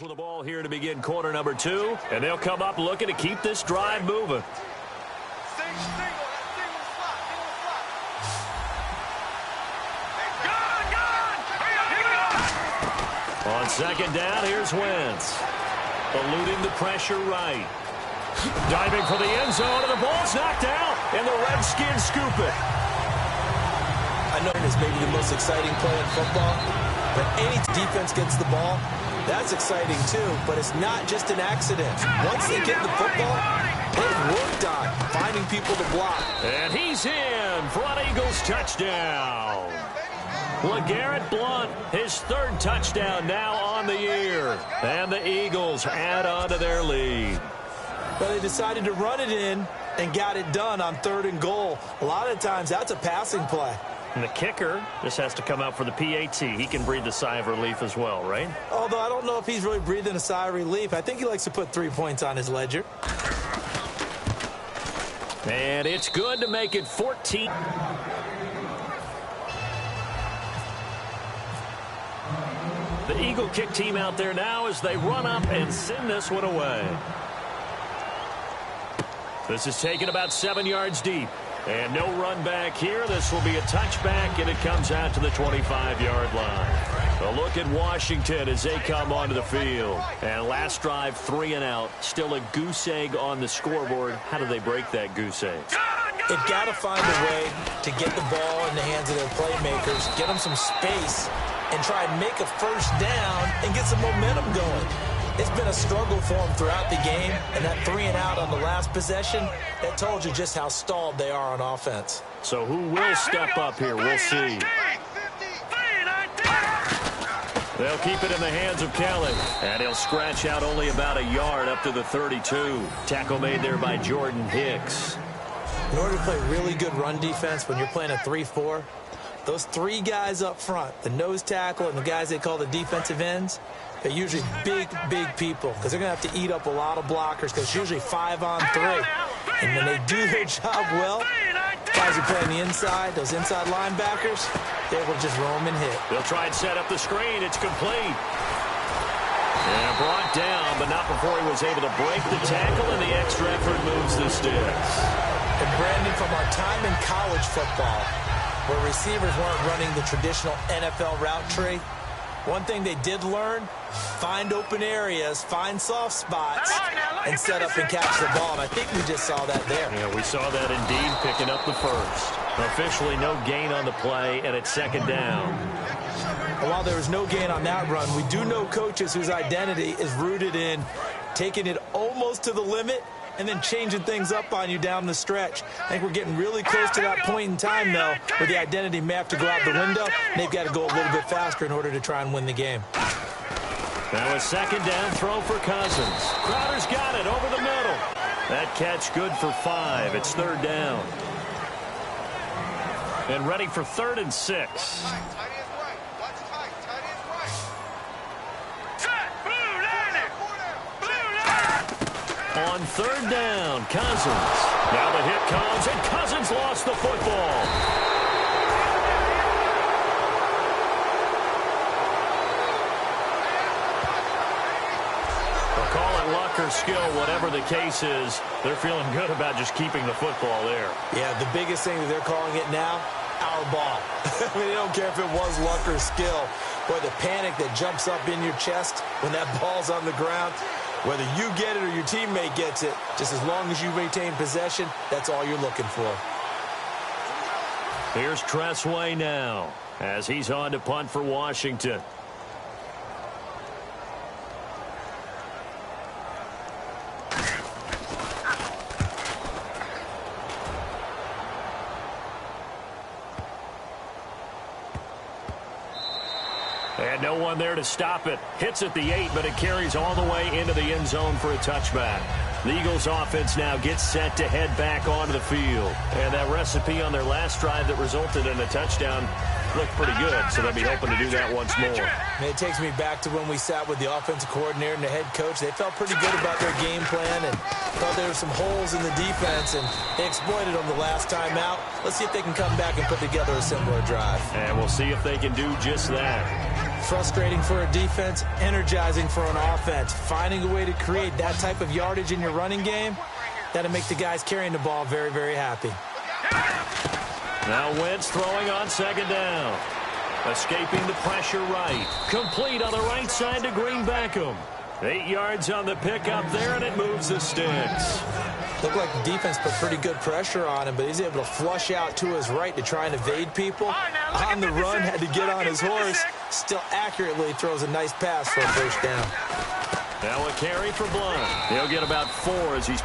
with the ball here to begin quarter number 2, and they'll come up looking to keep this drive moving. On second down, here's Wentz. Eluding the pressure right. Diving for the end zone, and the ball's knocked out, and the Redskins scoop it. I know it's maybe the most exciting play in football, but any defense gets the ball, that's exciting too, but it's not just an accident. Once they get the football, they've worked on finding people to block. And he's in for an Eagles touchdown. LeGarrette Blount, his 3rd touchdown now on the year. And the Eagles add on to their lead. Well, they decided to run it in and got it done on 3rd and goal. A lot of times that's a passing play. And the kicker just has to come out for the PAT. He can breathe a sigh of relief as well, right? Although I don't know if he's really breathing a sigh of relief. I think he likes to put 3 points on his ledger. And it's good to make it 14. The Eagle kick team out there now as they run up and send this one away. This is taken about 7 yards deep. And no run back here. This will be a touchback, and it comes out to the 25-yard line. A look at Washington as they come onto the field. And last drive, 3 and out. Still a goose egg on the scoreboard. How do they break that goose egg? They've got to find a way to get the ball in the hands of their playmakers, get them some space, and try and make a first down and get some momentum going. It's been a struggle for them throughout the game, and that 3 and out on the last possession, that told you just how stalled they are on offense. So who will step up here? We'll see. They'll keep it in the hands of Kelly, and he'll scratch out only about a yard up to the 32. Tackle made there by Jordan Hicks. In order to play really good run defense when you're playing a 3-4, those 3 guys up front, the nose tackle and the guys they call the defensive ends, they're usually big people because they're going to have to eat up a lot of blockers because it's usually 5 on 3. And when they do their job well, guys who play on the inside, those inside linebackers, they will just roam and hit. They'll try and set up the screen. It's complete. And brought down, but not before he was able to break the tackle, and the extra effort moves the sticks. And Brandon, from our time in college football, where receivers weren't running the traditional NFL route tree, one thing they did learn, find open areas, find soft spots, and set up and catch the ball. And I think we just saw that there. Yeah, we saw that indeed, picking up the first. Officially no gain on the play, and it's 2nd down. And while there was no gain on that run, we do know coaches whose identity is rooted in taking it almost to the limit and then changing things up on you down the stretch. I think we're getting really close to that point in time, though, where the identity may have to go out the window, and they've got to go a little bit faster in order to try and win the game. Now a 2nd down throw for Cousins. Crowder's got it over the middle. That catch good for 5. It's 3rd down. And ready for 3rd and 6. On 3rd down, Cousins. Now the hit comes, and Cousins lost the football. They'll call it luck or skill, whatever the case is. They're feeling good about just keeping the football there. Yeah, the biggest thing that they're calling it now, our ball. I mean, they don't care if it was luck or skill. Boy, the panic that jumps up in your chest when that ball's on the ground, whether you get it or your teammate gets it, just as long as you retain possession, that's all you're looking for. Here's Tressway now as he's on to punt for Washington. And no one there to stop it. Hits at the 8, but it carries all the way into the end zone for a touchback. The Eagles offense now gets set to head back onto the field. And that recipe on their last drive that resulted in a touchdown looked pretty good, so they'll be hoping to do that once more. And it takes me back to when we sat with the offensive coordinator and the head coach. They felt pretty good about their game plan and thought there were some holes in the defense, and they exploited them the last time out. Let's see if they can come back and put together a similar drive. And we'll see if they can do just that. Frustrating for a defense, energizing for an offense. Finding a way to create that type of yardage in your running game, that'll make the guys carrying the ball very, very happy. Now Wentz throwing on second down. Escaping the pressure right. Complete on the right side to Green Beckham. 8 yards on the pickup there, and it moves the sticks. Looked like the defense put pretty good pressure on him, but he's able to flush out to his right to try and evade people. On the run, had to get on his horse. Still accurately throws a nice pass for a first down. Now a carry for Blunt. He'll get about 4 as he's...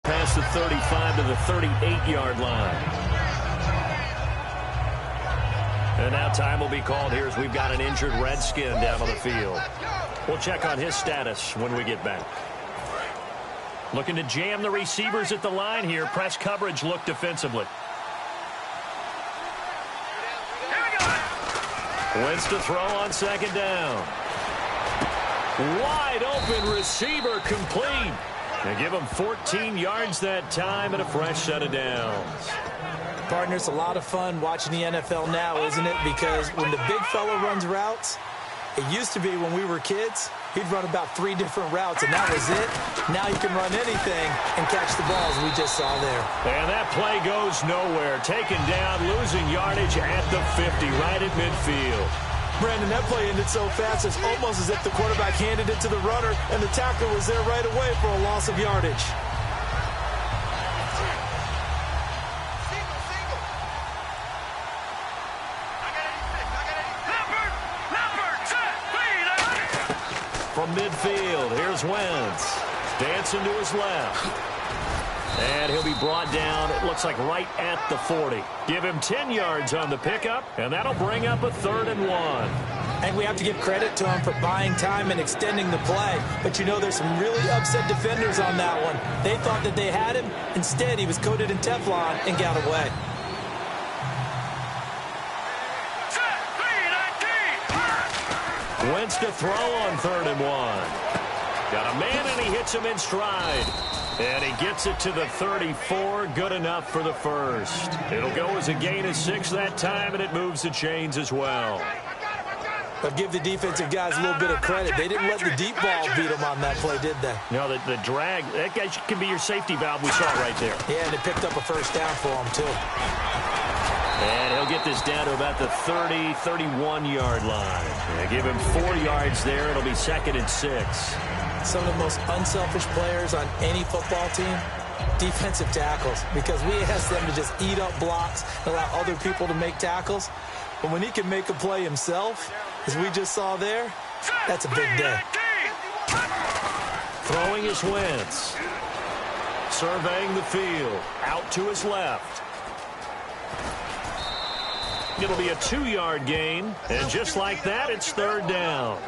past the 35 to the 38-yard line. And now time will be called here as we've got an injured Redskin down on the field. We'll check on his status when we get back. Looking to jam the receivers at the line here. Press coverage look defensively. Wentz to throw on second down. Wide open receiver complete. They give him 14 yards that time and a fresh set of downs. Partner, it's a lot of fun watching the NFL now, isn't it? Because when the big fella runs routes, it used to be when we were kids, he'd run about 3 different routes, and that was it. Now you can run anything and catch the balls we just saw there. And that play goes nowhere. Taken down, losing yardage at the 50, right at midfield. Brandon, that play ended so fast, it's almost as if the quarterback handed it to the runner, and the tackler was there right away for a loss of yardage. From midfield, here's Wentz. Dancing to his left. And he'll be brought down, it looks like right at the 40. Give him 10 yards on the pickup, and that'll bring up a 3rd and 1. And we have to give credit to him for buying time and extending the play. But you know, there's some really upset defenders on that one. They thought that they had him. Instead, he was coated in Teflon and got away. Wentz to throw on 3rd and 1. Got a man, and he hits him in stride. And he gets it to the 34. Good enough for the first. It'll go as a gain of 6 that time, and it moves the chains as well. But give the defensive guys a little bit of credit. They didn't let the deep ball beat them on that play, did they? No, the drag, that guy can be your safety valve. We saw it right there. Yeah, and it picked up a first down for him, too. And he'll get this down to about the 30, 31-yard line. They give him 4 yards there. It'll be 2nd and 6. Some of the most unselfish players on any football team, defensive tackles, because we ask them to just eat up blocks and allow other people to make tackles. But when he can make a play himself, as we just saw there, that's a big day. Throwing is Wentz. Surveying the field. Out to his left. It'll be a 2-yard gain, and just like that, it's 3rd down.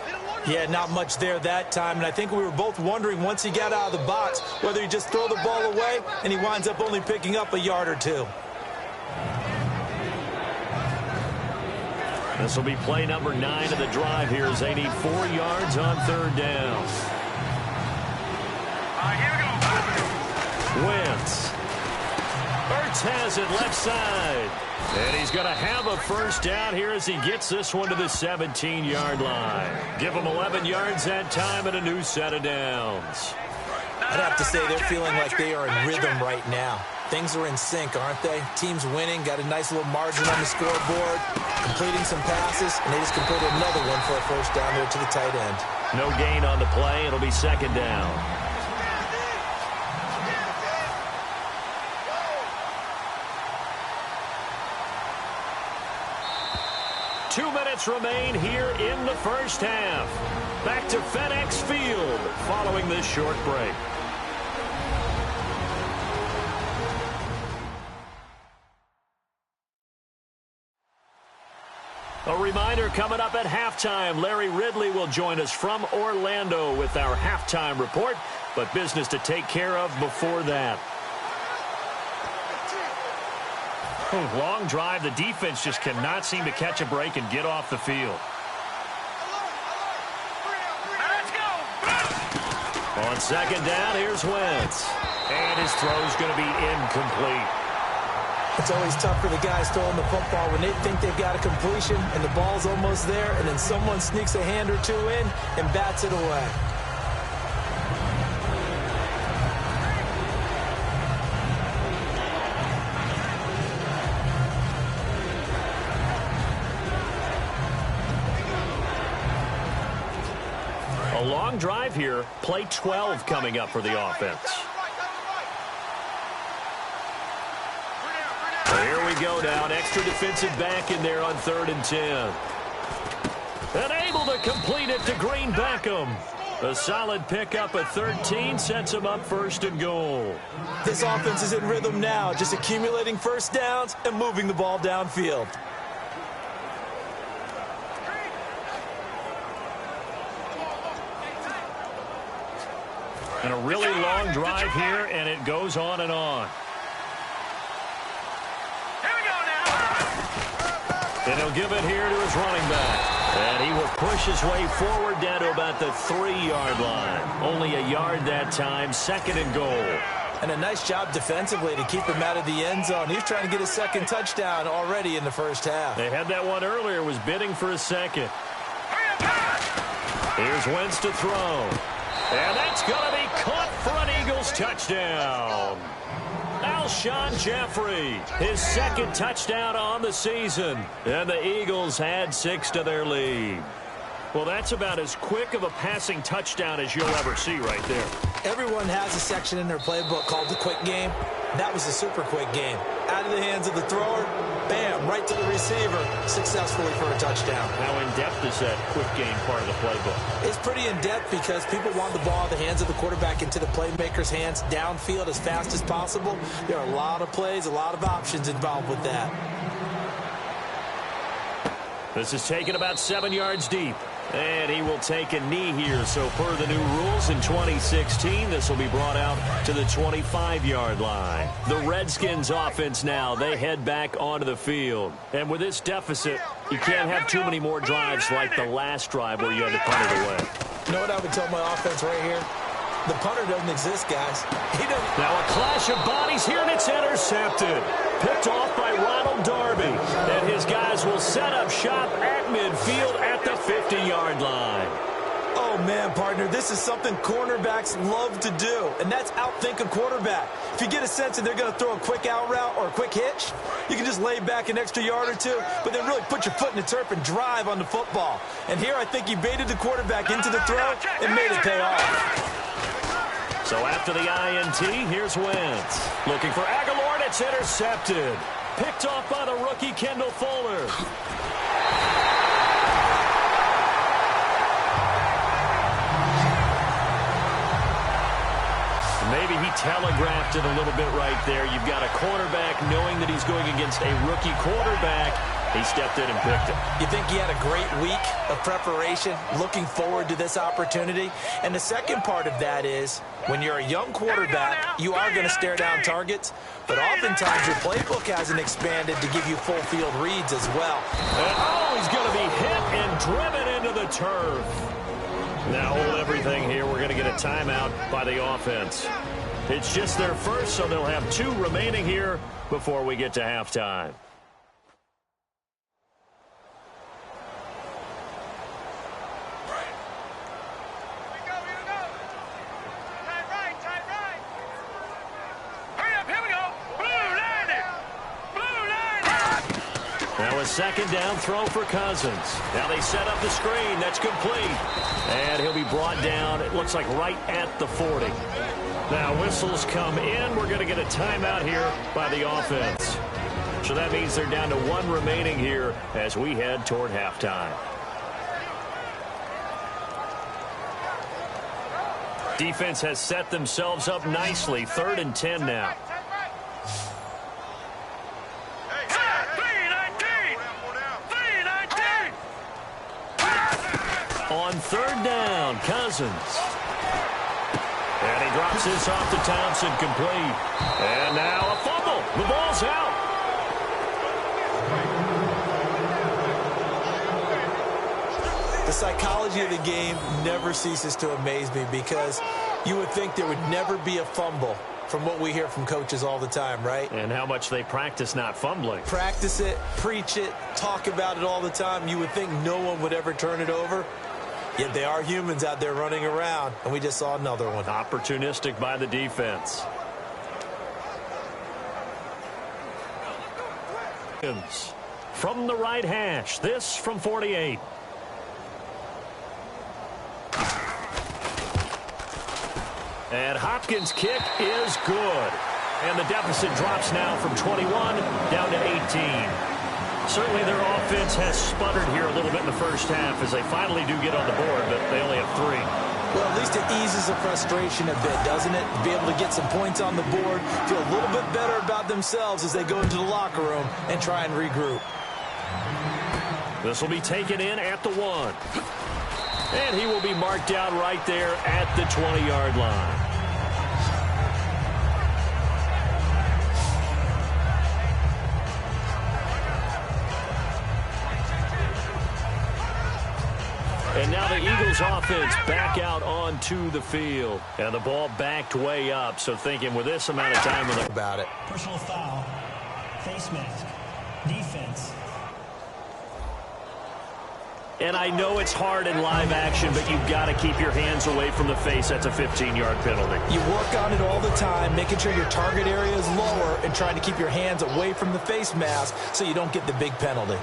Yeah, not much there that time, and I think we were both wondering once he got out of the box whether he just throw the ball away, and he winds up only picking up a yard or 2. This will be play number 9 of the drive here as they need 4 yards on 3rd down. Here we go. Wentz. Ertz has it left side. And he's going to have a first down here as he gets this one to the 17-yard line. Give him 11 yards that time and a new set of downs. I'd have to say they're feeling like they are in rhythm right now. Things are in sync, aren't they? Team's winning, got a nice little margin on the scoreboard, completing some passes, and they just completed another one for a first down there to the tight end. No gain on the play. It'll be 2nd down. Two minutes remain here in the first half. Back to FedEx Field following this short break. A reminder coming up at halftime. Larry Ridley will join us from Orlando with our halftime report, but business to take care of before that. Long drive. The defense just cannot seem to catch a break and get off the field. Let's go. On 2nd down, here's Wentz. And his throw's going to be incomplete. It's always tough for the guys throwing the football when they think they've got a completion and the ball's almost there, and then someone sneaks a hand or two in and bats it away. A long drive here. Play 12 coming up for the offense. Here we go now. An extra defensive back in there on 3rd and 10. And able to complete it to Green Beckham. A solid pickup at 13 sets him up 1st and goal. This offense is in rhythm now, just accumulating first downs and moving the ball downfield. And a really long drive here, and it goes on and on. And he'll give it here to his running back. And he will push his way forward down to about the 3-yard line. Only a yard that time, 2nd and goal. And a nice job defensively to keep him out of the end zone. He's trying to get his 2nd touchdown already in the first half. They had that one earlier, was bidding for a 2nd. Here's Wentz to throw. And that's going to be caught for an Eagles touchdown. Alshon Jeffrey, his 2nd touchdown on the season. And the Eagles had 6 to their lead. Well, that's about as quick of a passing touchdown as you'll ever see right there. Everyone has a section in their playbook called the quick game. That was a super quick game. Out of the hands of the thrower, bam, right to the receiver, successfully for a touchdown. How in-depth is that quick game part of the playbook? It's pretty in-depth because people want the ball in the hands of the quarterback into the playmaker's hands downfield as fast as possible. There are a lot of plays, a lot of options involved with that. This is taken about 7 yards deep. And he will take a knee here. So per the new rules in 2016, this will be brought out to the 25-yard line. The Redskins offense now, they head back onto the field. And with this deficit, you can't have too many more drives like the last drive where you had to punt it away. You know what I would tell my offense right here? The punter doesn't exist, guys. He doesn't. Now a clash of bodies here, and it's intercepted. Picked off by Ronald Darby. And his guys will set up shop at midfield at the 50-yard line. Oh, man, partner, this is something cornerbacks love to do, and that's outthink a quarterback. If you get a sense that they're going to throw a quick out route or a quick hitch, you can just lay back an extra yard or two, but then really put your foot in the turf and drive on the football. And here I think he baited the quarterback into the throw and made it pay off. So after the INT, here's Wentz. Looking for Aguilar, and it's intercepted. Picked off by the rookie Kendall Fuller. Maybe he telegraphed it a little bit right there. You've got a cornerback knowing that he's going against a rookie quarterback. He stepped in and picked it. You think he had a great week of preparation, looking forward to this opportunity? And the second part of that is, when you're a young quarterback, you are going to stare down targets, but oftentimes your playbook hasn't expanded to give you full field reads as well. And, oh, he's going to be hit and driven into the turf. Now hold everything here. We're going to get a timeout by the offense. It's just their first, so they'll have 2 remaining here before we get to halftime. Now a 2nd down throw for Cousins. Now they set up the screen. That's complete. And he'll be brought down, it looks like right at the 40. Now whistles come in. We're going to get a timeout here by the offense. So that means they're down to 1 remaining here as we head toward halftime. Defense has set themselves up nicely. 3rd and 10 now. On 3rd down, Cousins. And he drops this off to Thompson, complete. And now a fumble. The ball's out. The psychology of the game never ceases to amaze me because you would think there would never be a fumble from what we hear from coaches all the time, right? And how much they practice not fumbling. Practice it, preach it, talk about it all the time. You would think no one would ever turn it over. Yet they are humans out there running around, and we just saw another one. Opportunistic by the defense. From the right hash, this from 48. And Hopkins' kick is good. And the deficit drops now from 21 down to 18. Certainly their offense has sputtered here a little bit in the first half as they finally do get on the board, but they only have 3. Well, at least it eases the frustration a bit, doesn't it? To be able to get some points on the board, feel a little bit better about themselves as they go into the locker room and try and regroup. This will be taken in at the 1. And he will be marked down right there at the 20-yard line. And now the Eagles offense back out onto the field. And the ball backed way up. So thinking with this amount of time about it. Personal foul, face mask, defense. And I know it's hard in live action, but you've got to keep your hands away from the face. That's a 15-yard penalty. You work on it all the time, making sure your target area is lower and trying to keep your hands away from the face mask so you don't get the big penalty.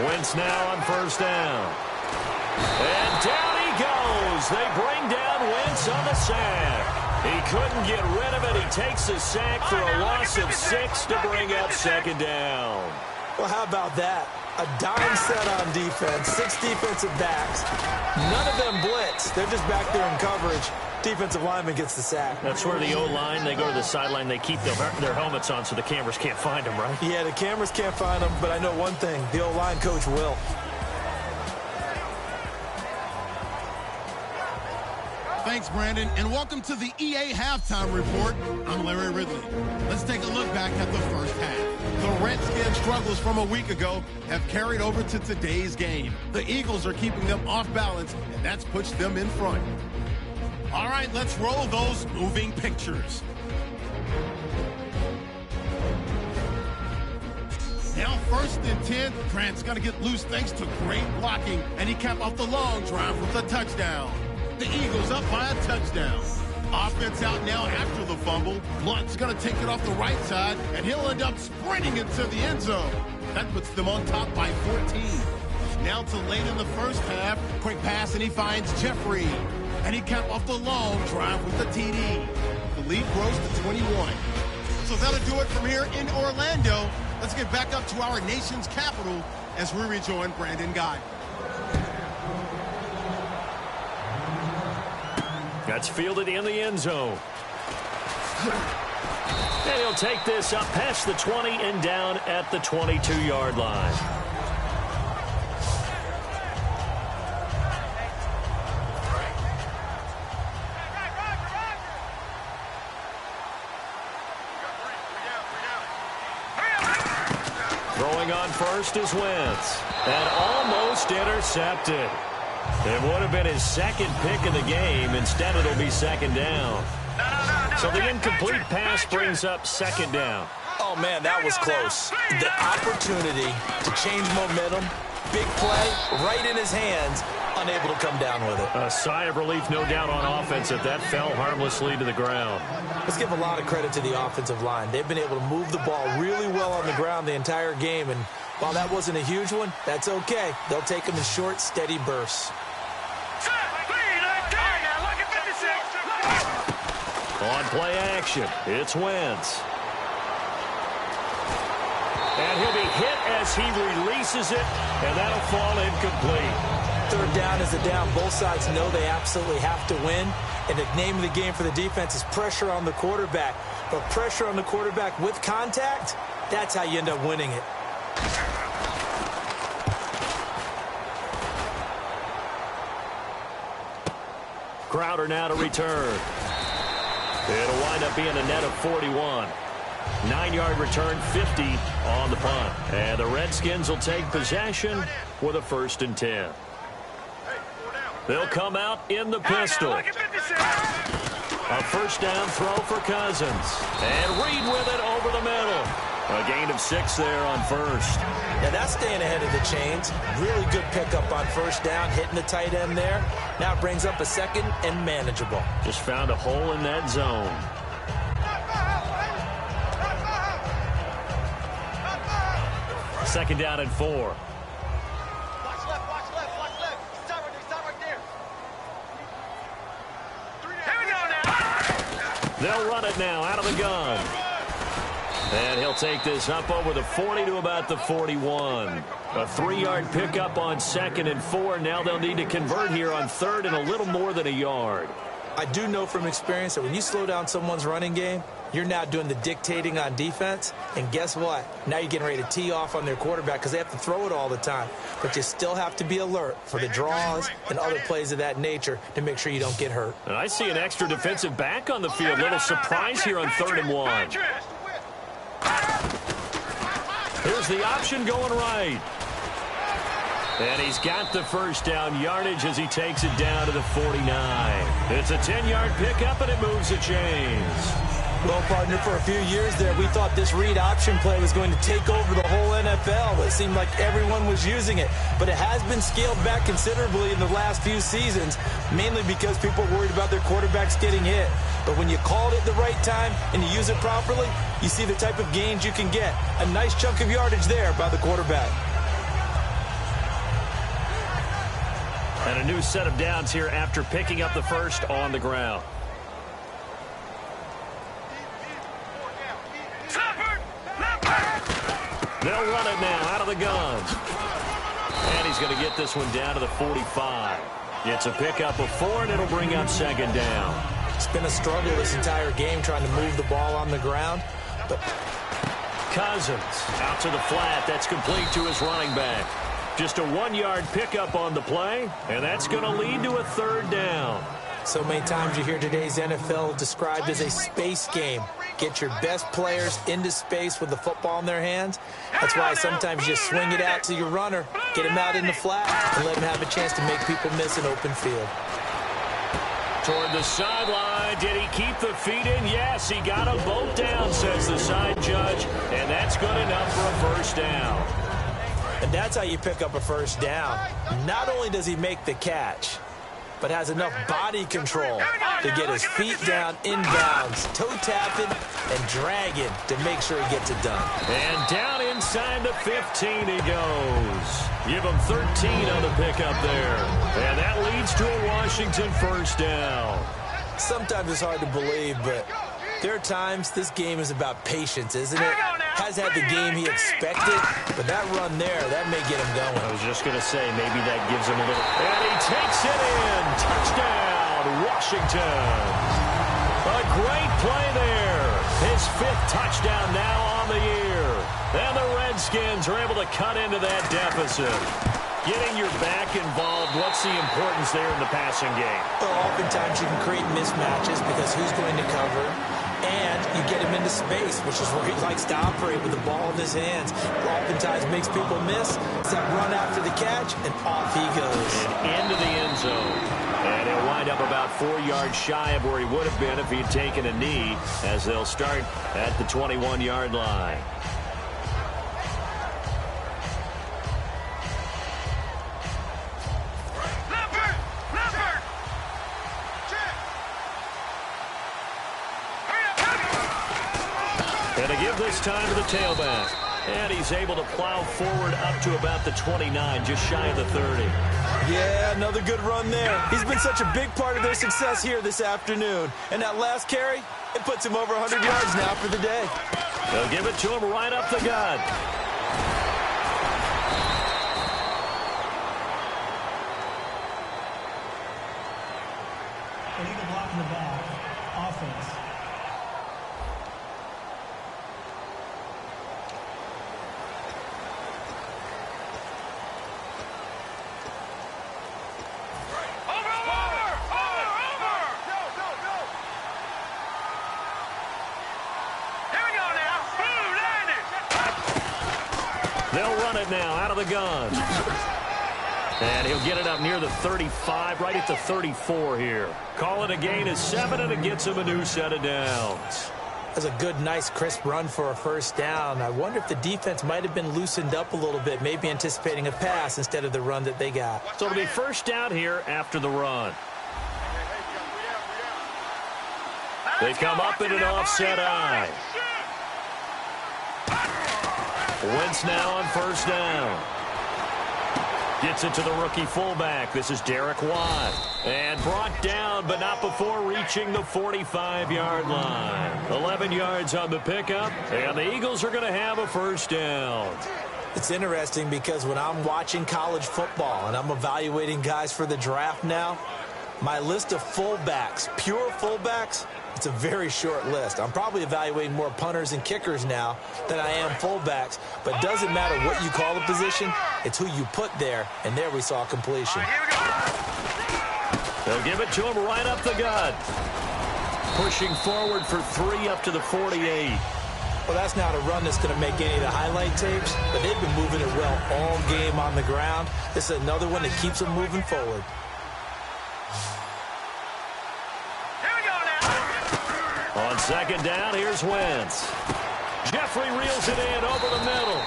Wentz now on first down. And down he goes. They bring down Wentz on the sack. He couldn't get rid of it. He takes a sack for a loss of 6 to bring up second down. Well, how about that? A dime set on defense, 6 defensive backs. None of them blitz. They're just back there in coverage. Defensive lineman gets the sack. That's where the O-line, they go to the sideline, they keep their helmets on so the cameras can't find them, right? Yeah, the cameras can't find them, but I know one thing. The O-line coach will. Thanks, Brandon, and welcome to the EA Halftime Report. I'm Larry Ridley. Let's take a look back at the first half. The Redskins' struggles from a week ago have carried over to today's game. The Eagles are keeping them off balance, and that's pushed them in front. All right, let's roll those moving pictures. Now 1st and 10, Grant's got to get loose thanks to great blocking, and he capped off the long drive with a touchdown. The Eagles up by a touchdown. Offense out now after the fumble. Blunt's going to take it off the right side, and he'll end up sprinting into the end zone. That puts them on top by 14. Now to late in the first half, quick pass, and he finds Jeffrey. And he capped off the long drive with the TD. The lead grows to 21. So that'll do it from here in Orlando. Let's get back up to our nation's capital as we rejoin Brandon Guy. That's fielded in the end zone. And he'll take this up past the 20 and down at the 22-yard line. Throwing on first is Wentz. And almost intercepted. It would have been his second pick of the game. Instead, it'll be second down. So the incomplete pass brings up second down. Oh, man, that was close. The opportunity to change momentum, big play, right in his hands, unable to come down with it. A sigh of relief, no doubt, on offense that fell harmlessly to the ground. Let's give a lot of credit to the offensive line. They've been able to move the ball really well on the ground the entire game, and while that wasn't a huge one, that's okay. They'll take them in short, steady bursts. On play action, it's Wentz. And he'll be hit as he releases it, and that'll fall incomplete. Third down is a down. Both sides know they absolutely have to win, and the name of the game for the defense is pressure on the quarterback. But pressure on the quarterback with contact, that's how you end up winning it. Crowder now to return. It'll wind up being a net of 41. 9-yard return, 50 on the punt. And the Redskins will take possession with a 1st and 10. They'll come out in the pistol. A first down throw for Cousins. And Reed with it over the middle. A gain of 6 there on first. Yeah, that's staying ahead of the chains. Really good pickup on first down, hitting the tight end there. Now it brings up a second and manageable. Just found a hole in that zone. Second down and 4. Watch left, watch left, watch left. Stop right there. Here we go now. They'll run it now out of the gun. And he'll take this up over the 40 to about the 41. A 3-yard pickup on 2nd and 4. Now they'll need to convert here on 3rd and a little more than a yard. I do know from experience that when you slow down someone's running game, you're now doing the dictating on defense. And guess what? Now you're getting ready to tee off on their quarterback because they have to throw it all the time. But you still have to be alert for the draws and other plays of that nature to make sure you don't get hurt. And I see an extra defensive back on the field. Little surprise here on 3rd and 1. Here's the option going right. And he's got the first down yardage as he takes it down to the 49. It's a 10-yard pickup, and it moves the chains. Well, partner, for a few years there, we thought this read option play was going to take over the whole NFL. It seemed like everyone was using it. But it has been scaled back considerably in the last few seasons, mainly because people are worried about their quarterbacks getting hit. But when you call it the right time and you use it properly, you see the type of gains you can get. A nice chunk of yardage there by the quarterback. And a new set of downs here after picking up the first on the ground. They'll run it now out of the gun. And he's going to get this one down to the 45. It's a pickup of 4, and it'll bring up 2nd down. It's been a struggle this entire game trying to move the ball on the ground. But Cousins out to the flat. That's complete to his running back. Just a 1-yard pickup on the play, and that's going to lead to a 3rd down. So many times you hear today's NFL described as a space game. Get your best players into space with the football in their hands. That's why sometimes you just swing it out to your runner, get him out in the flat, and let him have a chance to make people miss an open field. Toward the sideline. Did he keep the feet in? Yes, he got them both down, says the side judge, and that's good enough for a first down. And that's how you pick up a first down. Not only does he make the catch, but has enough body control to get his feet down inbounds, toe tapping and dragging to make sure he gets it done. And down inside the 15 he goes. Give him 13 on the pickup there. And that leads to a Washington first down. Sometimes it's hard to believe, but there are times this game is about patience, isn't it? Has had the game he expected, but that run there, that may get him going. I was just going to say, maybe that gives him a little... And he takes it in. Touchdown, Washington. A great play there. His 5th touchdown now on the year. And the Redskins are able to cut into that deficit. Getting your back involved, what's the importance there in the passing game? Well, oftentimes you can create mismatches because who's going to cover? And you get him into space, which is where he likes to operate with the ball in his hands. Oftentimes makes people miss. It's that run after the catch, and off he goes. And into the end zone. And he'll wind up about 4 yards shy of where he would have been if he'd taken a knee, as they'll start at the 21-yard line. And to give this time to the tailback. And he's able to plow forward up to about the 29, just shy of the 30. Yeah, another good run there. He's been such a big part of their success here this afternoon. And that last carry, it puts him over 100 yards now for the day. They'll give it to him right up the gut. Illegal block in the back. Offense. They'll run it now out of the gun. And he'll get it up near the 35, right at the 34 here. Call it a gain of 7, and it gets him a new set of downs. That's a good, nice, crisp run for a first down. I wonder if the defense might have been loosened up a little bit, maybe anticipating a pass instead of the run that they got. So it'll be first down here after the run. They come up in an offset eye. Wentz now on first down. Gets it to the rookie fullback. This is Derek Watt. And brought down, but not before reaching the 45-yard line. 11 yards on the pickup, and the Eagles are going to have a first down. It's interesting because when I'm watching college football and I'm evaluating guys for the draft now, my list of fullbacks, pure fullbacks, it's a very short list. I'm probably evaluating more punters and kickers now than I am fullbacks. But it doesn't matter what you call the position. It's who you put there. And there we saw completion. They'll give it to him right up the gut. Pushing forward for 3 up to the 48. Well, that's not a run that's going to make any of the highlight tapes. But they've been moving it well all game on the ground. This is another one that keeps them moving forward. On second down, here's Wentz. Jeffrey reels it in over the middle.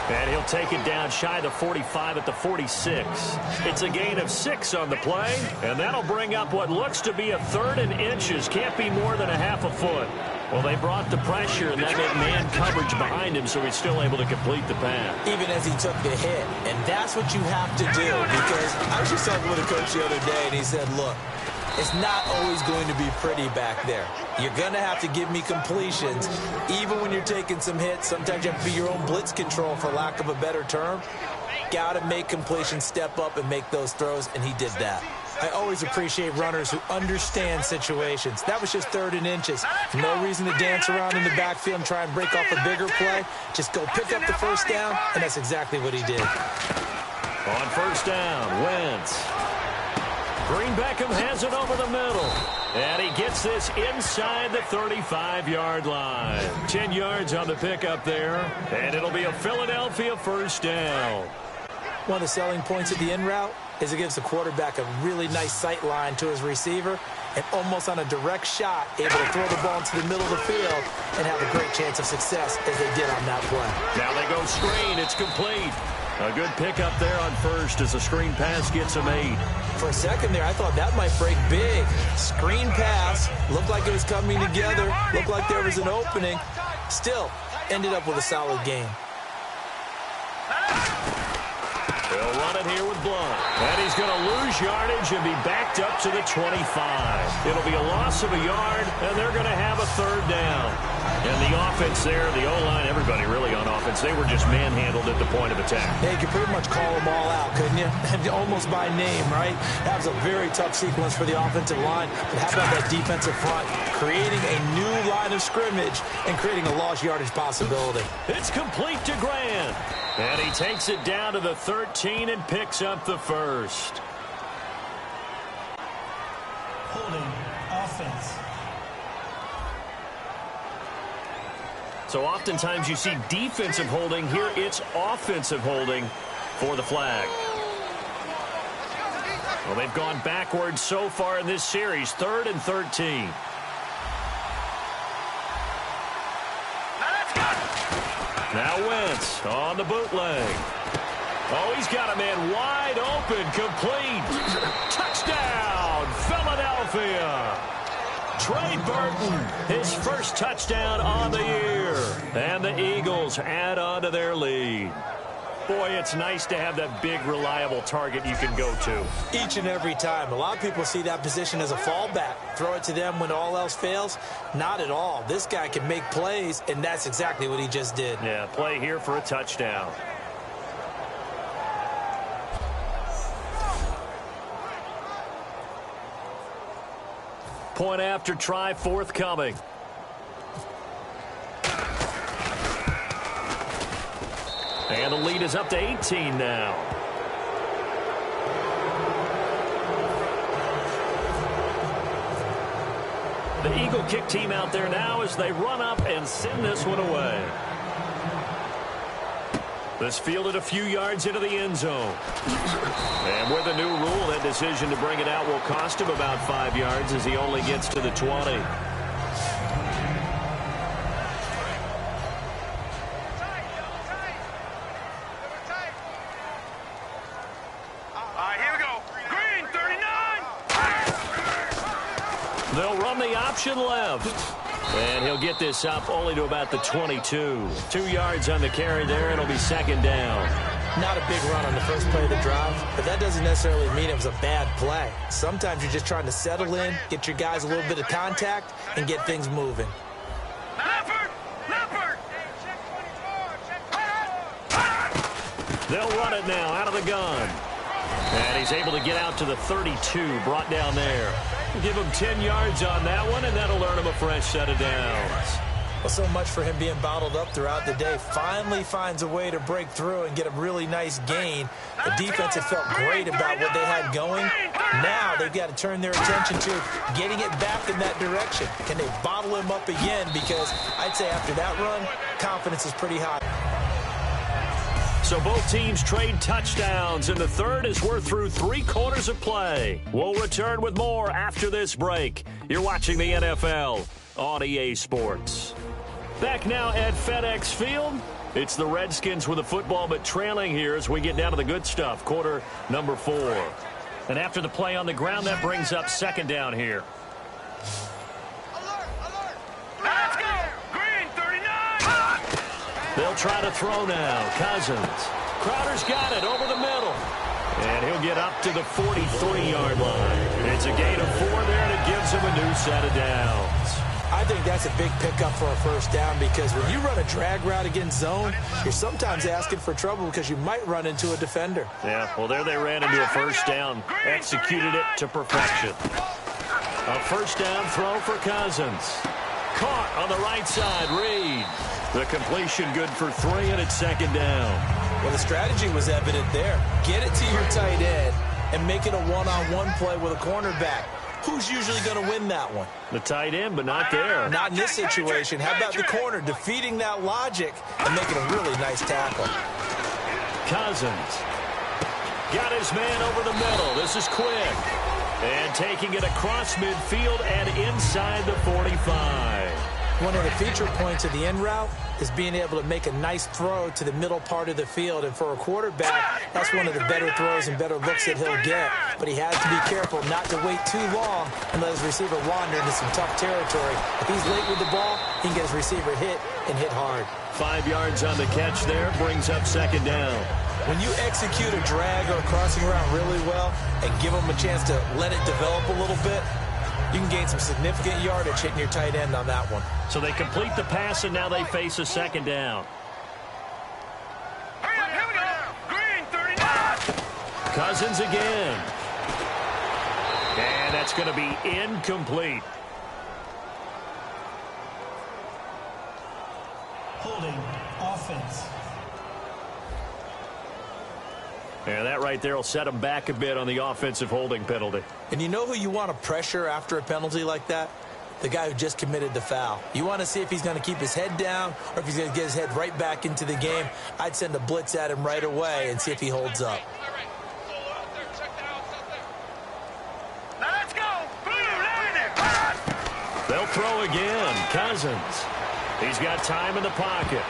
And he'll take it down shy of the 45 at the 46. It's a gain of 6 on the play, and that'll bring up what looks to be a 3rd and inches. Can't be more than a half a foot. Well, they brought the pressure, and that meant man coverage behind him, so he's still able to complete the pass. Even as he took the hit. And that's what you have to do, because I was just talking with a coach the other day, and he said, look, it's not always going to be pretty back there. You're going to have to give me completions. Even when you're taking some hits, sometimes you have to be your own blitz control, for lack of a better term. Got to make completions, step up, and make those throws, and he did that. I always appreciate runners who understand situations. That was just 3rd and inches. No reason to dance around in the backfield and try and break off a bigger play. Just go pick up the first down, and that's exactly what he did. On first down, Wentz. Green Beckham has it over the middle. And he gets this inside the 35-yard line. 10 yards on the pickup there. And it'll be a Philadelphia first down. One of the selling points of the in route is it gives the quarterback a really nice sight line to his receiver, and almost on a direct shot, able to throw the ball into the middle of the field and have a great chance of success as they did on that play. Now they go screen. It's complete. A good pickup there on first as the screen pass gets him 8. For a second there, I thought that might break big. Screen pass. Looked like it was coming together. Looked like there was an opening. Still, ended up with a solid game. They'll run it here with Blunt. And he's going to lose yardage and be backed up to the 25. It'll be a loss of a yard, and they're going to have a 3rd down. And the offense there, the O-line, everybody really on offense, they were just manhandled at the point of attack. Yeah, you could pretty much call them all out, couldn't you? Almost by name, right? That was a very tough sequence for the offensive line. But how about that defensive front? Creating a new line of scrimmage and creating a lost yardage possibility. It's complete to Grant. And he takes it down to the 13 and picks up the first. Holding offense. So oftentimes you see defensive holding. Here it's offensive holding for the flag. Well, they've gone backwards so far in this series. 3rd and 13. Now Wentz on the bootleg. Oh, he's got a man wide open, complete. Touchdown, Philadelphia. Trey Burton, his first touchdown on the year. And the Eagles add on to their lead. Boy, it's nice to have that big, reliable target you can go to. Each and every time. A lot of people see that position as a fallback. Throw it to them when all else fails. Not at all. This guy can make plays, and that's exactly what he just did. Yeah, play here for a touchdown. Point after try forthcoming. And the lead is up to 18 now. The Eagle kick team out there now as they run up and send this one away. This fielded a few yards into the end zone. And with a new rule, that decision to bring it out will cost him about 5 yards as he only gets to the 20. They'll run the option left. And he'll get this up only to about the 22. 2 yards on the carry there. It'll be second down. Not a big run on the first play of the drive, but that doesn't necessarily mean it was a bad play. Sometimes you're just trying to settle in, get your guys a little bit of contact, and get things moving. They'll run it now out of the gun. And he's able to get out to the 32, brought down there. Give him 10 yards on that one, and that'll earn him a fresh set of downs. Well, so much for him being bottled up throughout the day. Finally finds a way to break through and get a really nice gain. The defense had felt great about what they had going. Now they've got to turn their attention to getting it back in that direction. Can they bottle him up again? Because I'd say after that run, confidence is pretty high. So both teams trade touchdowns in the third as we're through 3 quarters of play. We'll return with more after this break. You're watching the NFL on EA Sports. Back now at FedEx Field. It's the Redskins with the football, but trailing here as we get down to the good stuff. Quarter number 4. And after the play on the ground, that brings up second down here. Let's go! Green 39! They'll try to throw now. Cousins. Crowder's got it over the middle. And he'll get up to the 43-yard line. It's a gain of 4 there, and it gives him a new set of downs. I think that's a big pickup for a first down because when you run a drag route against zone, you're sometimes asking for trouble because you might run into a defender. Yeah, well, there they ran into a first down. Executed it to perfection. A first down throw for Cousins. Caught on the right side, Reed. The completion good for 3, and it's second down. Well, the strategy was evident there. Get it to your tight end and make it a one-on-one play with a cornerback. Who's usually going to win that one? The tight end, but not there. Not in this situation. How about the corner defeating that logic and making a really nice tackle? Cousins got his man over the middle. This is quick. And taking it across midfield and inside the 45. One of the feature points of the end route is being able to make a nice throw to the middle part of the field. And for a quarterback, that's one of the better throws and better looks that he'll get. But he has to be careful not to wait too long and let his receiver wander into some tough territory. If he's late with the ball, he can get his receiver hit and hit hard. 5 yards on the catch there, brings up second down. When you execute a drag or a crossing route really well and give them a chance to let it develop a little bit, you can gain some significant yardage hitting your tight end on that one. So they complete the pass, and now they face a second down. Here we go! Green 39! Cousins again. And that's going to be incomplete. Holding offense. And that right there will set them back a bit on the offensive holding penalty. And you know who you want to pressure after a penalty like that? The guy who just committed the foul. You want to see if he's going to keep his head down or if he's going to get his head right back into the game. I'd send a blitz at him right away and see if he holds up. Let's go! They'll throw again. Cousins. He's got time in the pocket.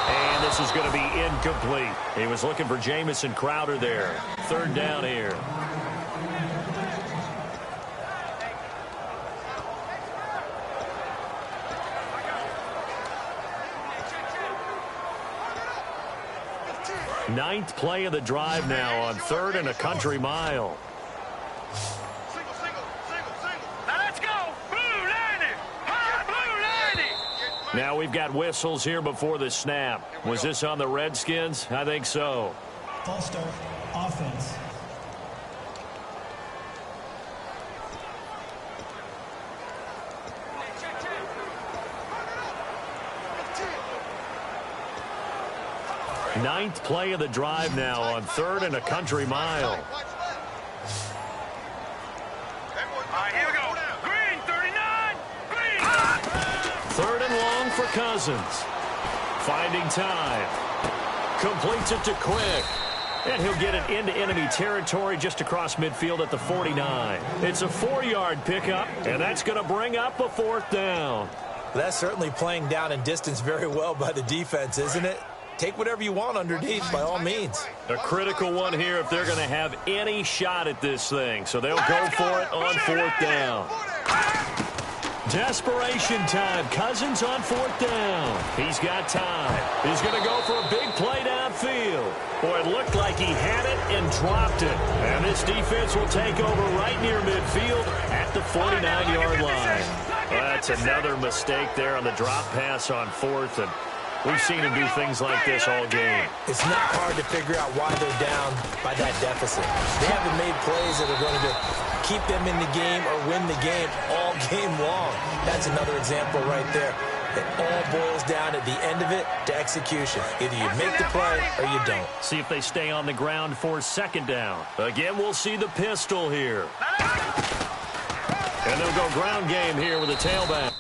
And this is going to be incomplete. He was looking for Jamison Crowder there. Third down here. Ninth play of the drive now on 3rd and a country mile. Let's go! Blue landing! Blue landing! Now we've got whistles here before the snap. Was this on the Redskins? I think so. False start offense. Ninth play of the drive now on 3rd and a country mile. All right, here we go. Green 39! Green! 3rd and long for Cousins. Finding time. Completes it to Quick. And he'll get it into enemy territory just across midfield at the 49. It's a 4-yard pickup, and that's going to bring up a 4th down. That's certainly playing down and distance very well by the defense, isn't it? Take whatever you want underneath, by all means. A critical one here if they're going to have any shot at this thing. So they'll go for it on 4th down. Desperation time. Cousins on 4th down. He's got time. He's going to go for a big play downfield. Boy, it looked like he had it and dropped it. And this defense will take over right near midfield at the 49-yard line. That's another mistake there on the drop pass on 4th. And we've seen him do things like this all game. It's not hard to figure out why they're down by that deficit. They haven't made plays that are going to keep them in the game or win the game all game long. That's another example right there. It all boils down at the end of it to execution. Either you make the play or you don't. See if they stay on the ground for 2nd down. Again, we'll see the pistol here. And they'll go ground game here with a tailback.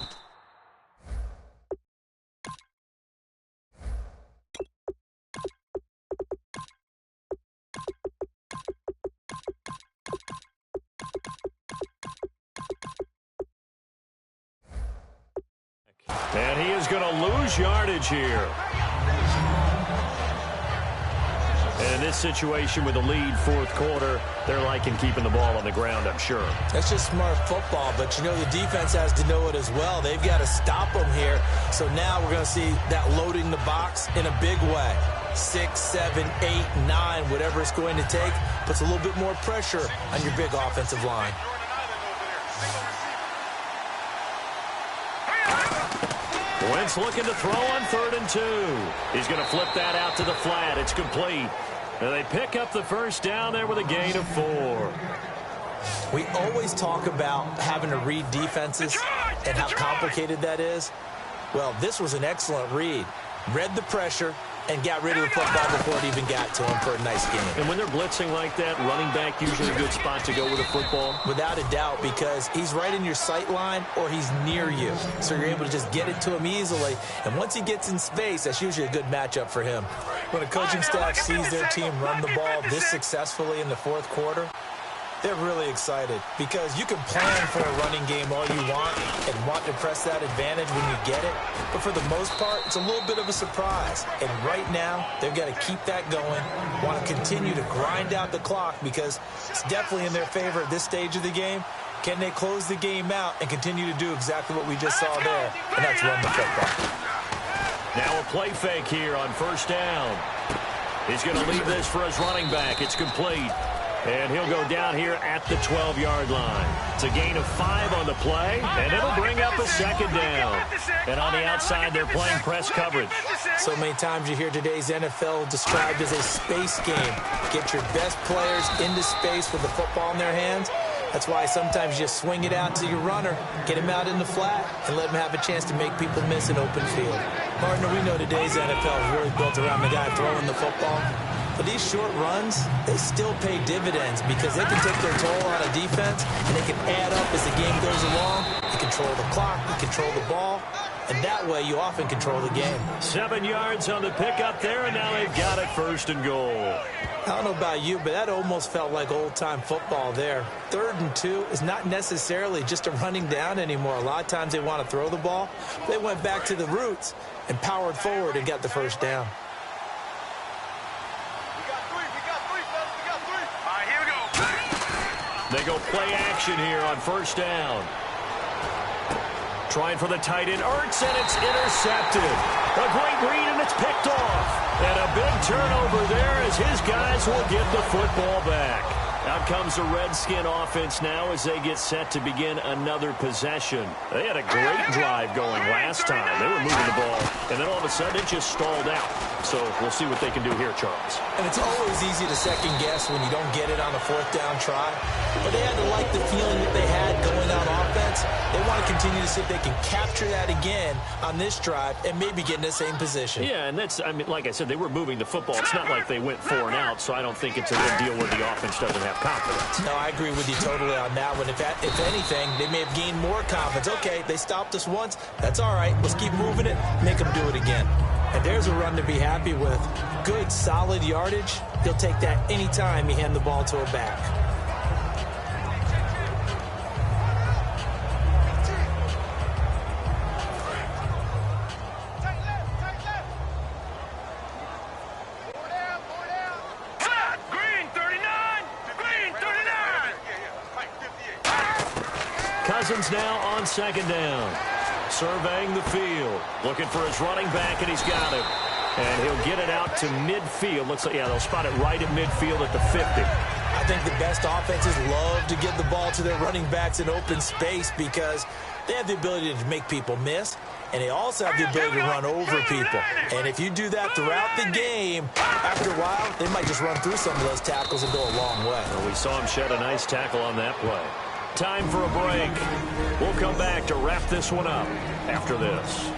And he is going to lose yardage here. And in this situation with a lead 4th quarter, they're liking keeping the ball on the ground, I'm sure. That's just smart football, but you know the defense has to know it as well. They've got to stop them here. So now we're going to see that loading the box in a big way. 6, 7, 8, 9, whatever it's going to take, puts a little bit more pressure on your big offensive line. Wentz looking to throw on 3rd and 2. He's going to flip that out to the flat. It's complete. And they pick up the 1st down there with a gain of 4. We always talk about having to read defenses and how complicated that is. Well, this was an excellent read. Read the pressure and got rid of the football before it even got to him for a nice game. And when they're blitzing like that, running back usually a good spot to go with a football? Without a doubt, because he's right in your sight line or he's near you. So you're able to just get it to him easily. And once he gets in space, that's usually a good matchup for him. When a coaching staff sees their team run the ball this successfully in the 4th quarter, they're really excited because you can plan for a running game all you want and want to press that advantage when you get it. But for the most part, it's a little bit of a surprise. And right now, they've got to keep that going, want to continue to grind out the clock because it's definitely in their favor at this stage of the game. Can they close the game out and continue to do exactly what we just saw there? And that's run the football. Now a play fake here on 1st down. He's going to leave this for his running back. It's complete. And he'll go down here at the 12-yard line. It's a gain of 5 on the play, and it'll bring up a 2nd down. And on the outside, they're playing press coverage. So many times you hear today's NFL described as a space game. Get your best players into space with the football in their hands. That's why sometimes you just swing it out to your runner, get him out in the flat, and let him have a chance to make people miss an open field. Partner, we know today's NFL is really built around the guy throwing the football. But these short runs, they still pay dividends because they can take their toll on a defense and they can add up as the game goes along. You control the clock, you control the ball, and that way you often control the game. 7 yards on the pickup there, and now they've got it 1st and goal. I don't know about you, but that almost felt like old-time football there. 3rd and 2 is not necessarily just a running down anymore. A lot of times they want to throw the ball. They went back to the roots and powered forward and got the 1st down. They go play action here on 1st down. Trying for the tight end, Ertz, and it's intercepted. A great read, and it's picked off. And a big turnover there as his guys will get the football back. Out comes the Redskin offense now as they get set to begin another possession. They had a great drive going last time. They were moving the ball, and then all of a sudden it just stalled out. So we'll see what they can do here, Charles. And it's always easy to second guess when you don't get it on a 4th down try. But they had to like the feeling that they had going on offense. They want to continue to see if they can capture that again on this drive and maybe get in the same position. Yeah, and that's, I mean, like I said, they were moving the football. It's not like they went 4 and out, so I don't think it's a good deal where the offense doesn't have confidence. No, I agree with you totally on that one. If anything, they may have gained more confidence. Okay, they stopped us once. That's all right. Let's keep moving it. Make them do it again. And there's a run to be happy with. Good, solid yardage. He'll take that anytime you hand the ball to a back. Cousins now on second down. Surveying the field. Looking for his running back, and he's got him. And he'll get it out to midfield. Looks like, yeah, they'll spot it right at midfield at the 50. I think the best offenses love to get the ball to their running backs in open space because they have the ability to make people miss, and they also have the ability to run over people. And if you do that throughout the game, after a while, they might just run through some of those tackles and go a long way. Well, we saw him shed a nice tackle on that play. Time for a break. We'll come back to wrap this one up after this.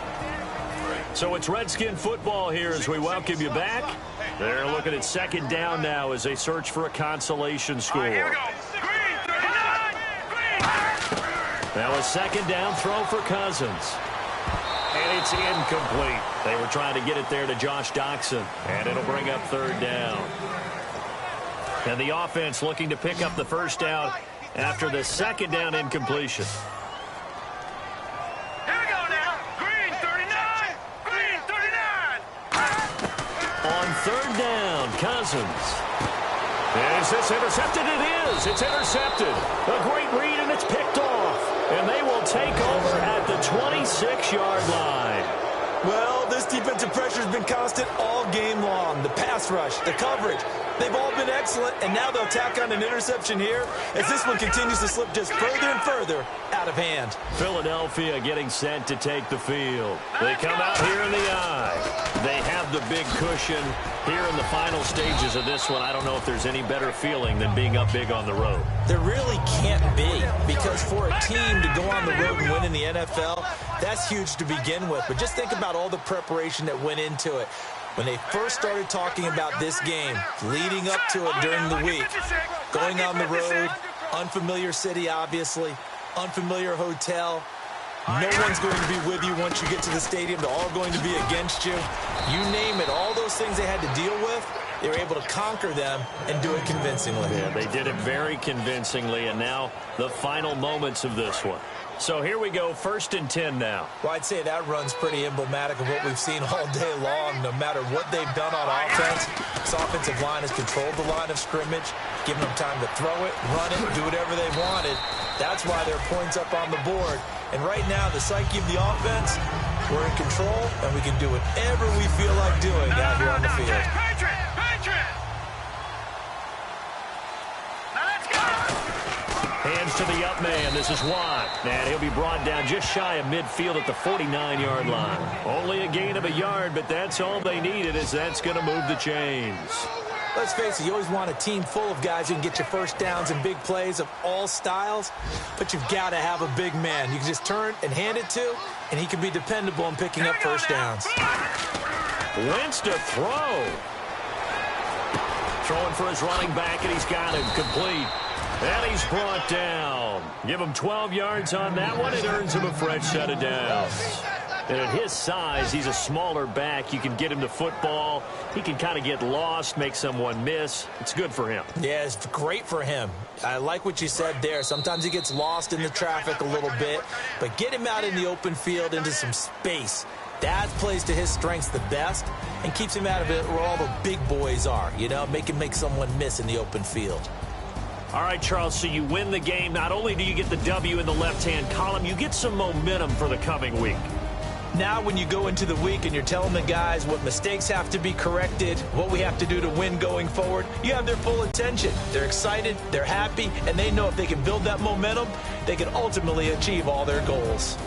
So it's Redskin football here as we welcome you back. They're looking at second down now as they search for a consolation score. Here we go. Green, 39. Green. Now a second down throw for Cousins. And it's incomplete. They were trying to get it there to Josh Doxson. And it'll bring up third down. And the offense looking to pick up the first down after the second down incompletion. Here we go now. Green, 39. Green, 39. On third down, Cousins. Is this intercepted? It is. It's intercepted. A great read, and it's picked off. And they will take over at the 26-yard line. Well, this defensive pressure has been constant all game long. The pass rush, the coverage, they've all been excellent, and now they'll tack on an interception here as this one continues to slip just further and further out of hand. Philadelphia getting set to take the field. They come out here in the eye. They have the big cushion here in the final stages of this one. I don't know if there's any better feeling than being up big on the road. There really can't be, because for a team to go on the road and win in the NFL, that's huge to begin with. But just think about all the preparation that went into it. When they first started talking about this game, leading up to it during the week, going on the road, unfamiliar city, obviously, unfamiliar hotel. No one's going to be with you once you get to the stadium. They're all going to be against you. You name it, all those things they had to deal with, they were able to conquer them and do it convincingly. Yeah, they did it very convincingly, and now the final moments of this one. So here we go, 1st and 10 now. Well, I'd say that run's pretty emblematic of what we've seen all day long. No matter what they've done on offense, this offensive line has controlled the line of scrimmage, given them time to throw it, run it, do whatever they wanted. That's why there are points up on the board. And right now, the psyche of the offense, we're in control, and we can do whatever we feel like doing out here on the field. Hands to the up man. This is Watt. And he'll be brought down just shy of midfield at the 49-yard line. Only a gain of a yard, but that's all they needed, as that's going to move the chains. Let's face it, you always want a team full of guys who can get you first downs and big plays of all styles, but you've got to have a big man you can just turn and hand it to, and he can be dependable in picking up first downs. Wentz to throw. Throwing for his running back, and he's got him complete. And he's brought down. Give him 12 yards on that one. It earns him a fresh set of downs. And at his size, he's a smaller back. You can get him the football. He can kind of get lost, make someone miss. It's good for him. Yeah, it's great for him. I like what you said there. Sometimes he gets lost in the traffic a little bit, but get him out in the open field into some space. That plays to his strengths the best and keeps him out of it where all the big boys are, you know, make him make someone miss in the open field. All right, Charles, so you win the game. Not only do you get the W in the left-hand column, you get some momentum for the coming week. Now when you go into the week and you're telling the guys what mistakes have to be corrected, what we have to do to win going forward, you have their full attention. They're excited, they're happy, and they know if they can build that momentum, they can ultimately achieve all their goals.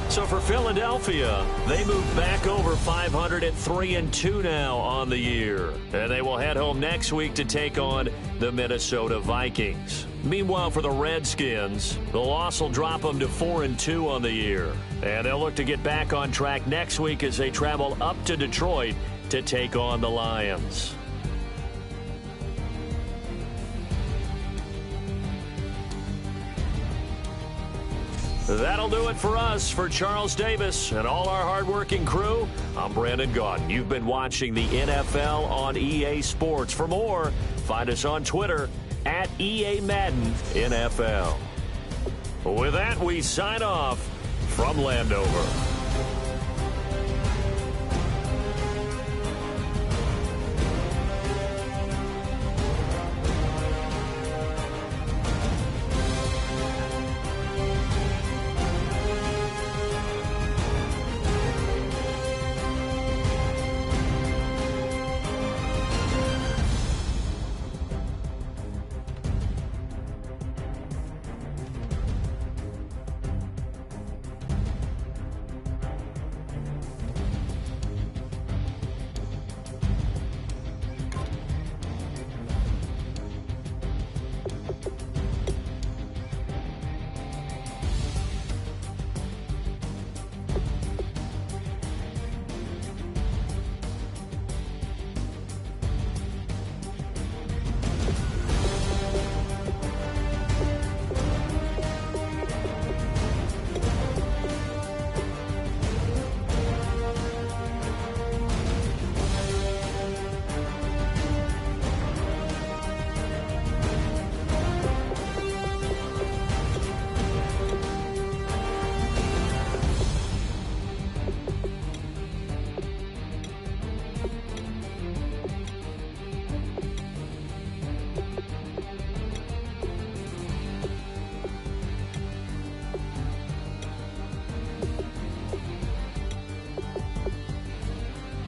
So for Philadelphia, they move back over 500 at 3-2 now on the year. And they will head home next week to take on the Minnesota Vikings. Meanwhile, for the Redskins, the loss will drop them to 4-2 on the year. And they'll look to get back on track next week as they travel up to Detroit to take on the Lions. That'll do it for us. For Charles Davis and all our hardworking crew, I'm Brandon Gaudin. You've been watching the NFL on EA Sports. For more, find us on Twitter at EA Madden NFL. With that, we sign off from Landover.